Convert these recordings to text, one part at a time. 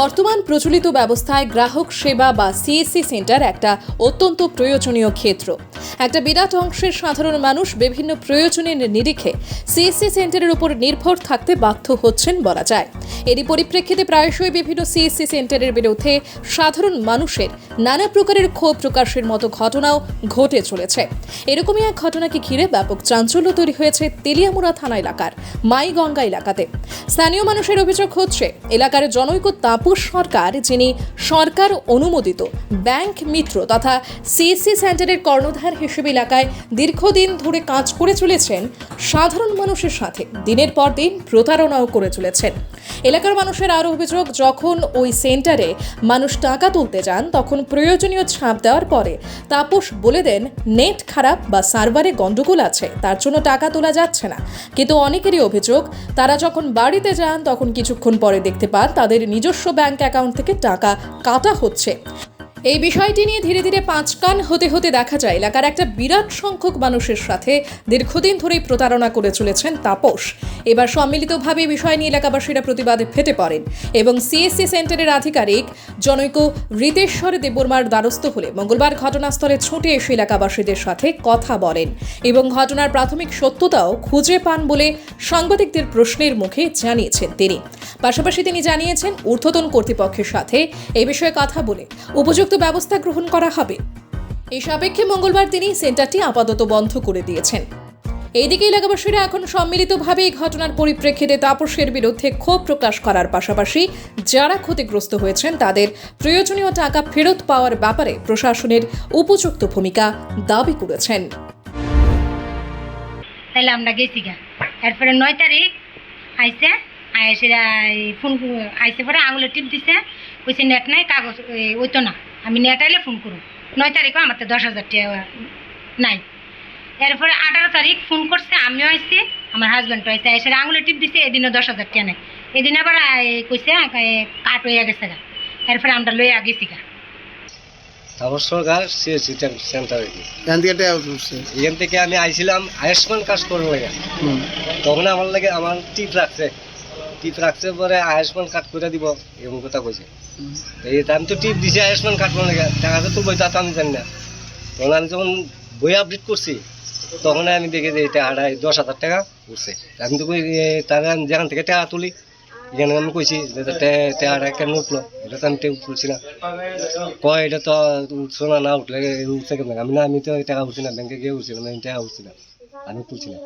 বর্তমান প্রচলিত ব্যবস্থায় গ্রাহক সেবা বা সিএসসি সেন্টার একটা অত্যন্ত প্রয়োজনীয় ক্ষেত্র। একটা বিরাট অংশের সাধারণ মানুষ বিভিন্ন প্রয়োজনের নিরিখে সিএসসি সেন্টারের উপর নির্ভর থাকতে বাধ্য হচ্ছেন বলা যায়। এরই পরিপ্রেক্ষিতে প্রায়শই বিভিন্ন সিএসসি সেন্টারের বিরুদ্ধে সাধারণ মানুষের নানা প্রকারের ক্ষোভ প্রকাশের মতো ঘটনাও ঘটে চলেছে। এরকমই এক ঘটনাকে ঘিরে ব্যাপক চাঞ্চল্য তৈরি হয়েছে তেলিয়ামুড়া থানা এলাকার মাইগঙ্গা এলাকাতে। স্থানীয় মানুষের অভিযোগ হচ্ছে, এলাকার জনৈক তাপস সরকার, যিনি সরকার অনুমোদিত ব্যাংক মিত্র তথা সিএসসি সেন্টারের কর্ণধার হিসেবে এলাকায় দীর্ঘদিন ধরে কাজ করে চলেছেন, সাধারণ মানুষের সাথে দিনের পর দিন প্রতারণাও করে চলেছেন। এলাকার মানুষের আরও অভিযোগ, যখন ওই সেন্টারে মানুষ টাকা তুলতে যান তখন প্রয়োজনীয় ছাপ দেওয়ার পরে তাপস বলে দেন নেট খারাপ বা সার্ভারে গন্ডগোল আছে, তার জন্য টাকা তোলা যাচ্ছে না। কিন্তু অনেকেরই অভিযোগ, তারা যখন বাড়িতে যান তখন কিছুক্ষণ পরে দেখতে পান তাদের নিজস্ব ব্যাংক অ্যাকাউন্ট থেকে টাকা কাটা হচ্ছে। এই বিষয়টি নিয়ে ধীরে ধীরে পাঁচ কান হতে হতে দেখা যায় এলাকার একটা বিরাট সংখ্যক মানুষের সাথে দীর্ঘদিন ধরেই প্রতারণা করে চলেছেন তাপস। এবার সম্মিলিতভাবে বিষয় নিয়ে এলাকাবাসীরা প্রতিবাদে ফেটে পড়েন এবং সিএসসি সেন্টারের আধিকারিক জনৈক ঋতেশ্বর দেববর্মার দ্বারস্থ হলে মঙ্গলবার ঘটনাস্থলে ছুটে এসে এলাকাবাসীদের সাথে কথা বলেন এবং ঘটনার প্রাথমিক সত্যতাও খুঁজে পান বলে সাংবাদিকদের প্রশ্নের মুখে জানিয়েছেন তিনি। পাশাপাশি তিনি জানিয়েছেন, ঊর্ধ্বতন কর্তৃপক্ষের সাথে এই বিষয়ে কথা বলে উপযুক্ত ব্যবস্থা গ্রহণ করা হবে। এই সাপেক্ষে মঙ্গলবার তিনি সেন্টারটি আপাতত বন্ধ করে দিয়েছেন। এইদিকে এলাকাবাসীরা এখন সম্মিলিতভাবে এই ঘটনার পরিপ্রেক্ষিতে তাপসের বিরুদ্ধে ক্ষোভ প্রকাশ করার পাশাপাশি যারা ক্ষতিগ্রস্ত হয়েছেন তাদের প্রয়োজনীয় টাকা ফেরত পাওয়ার ব্যাপারে প্রশাসনের উপযুক্ত ভূমিকা দাবি করেছেন। তাহলে আমরা গেছি গা, এরপরে 9 তারিখ আইসে ফোন আইসে পরে আঙুলে টিপ দিছে, কইছে নেট নাই, কাগজ ওই তো না, আমি নেট আইলে ফোন করুন। 9 তারিখও আমার তো 10,000 টাকা নাই। এরপরে 18 তারিখ ফোন করছে, আমিও আইসি, আমার হাজব্যান্ডও আইসে, এসে আঙুলে টিপ দিছে, এদিনও 10,000 টাকা নেই। এদিন আবার কইছে কাট হইয়া গেছে গা, এরপরে আমরা লইয়া গেছি গা। তারপর সরকার সিএসসি সেন্টার এখান থেকে আমি আইছিলাম আয়ুষ্মান কাজ করবো লাগে, তখন আমার লাগে আমার টিপ রাখছে পরে আয়ুষ্মান কার্ড করে দিব এরকম কথা কইছে। আমি তো টিপ দিছি আয়ুষ্মান কার্ড করে লাগে, টাকা তো বই তা তো আমি জানি না। তখন আমি যখন বই আপডেট করছি তখন আমি দেখি যে এটা 10,000 টাকা উঠছে। আমি তো কই টাকা যেখান থেকে টাকা তুলি এখানে আমি কইছি যে টাকাটা কেন উঠলো, এটা তো আমি তুলছি না। কয় এটা তো উঠছো না উঠলে উঠছে কেন? আমি তো টাকা উঠছি না, ব্যাংকে গিয়ে উঠছিলাম, আমি টাকা উঠছি না, আমি তুলছি না।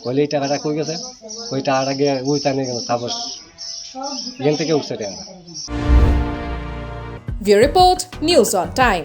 কইলে এই টাকাটা কই গেছে, ওই টাকাটা গিয়ে ওই টানে গেল তাপস, এখান থেকে উঠছে টাকাটা। Bureau report, news on time.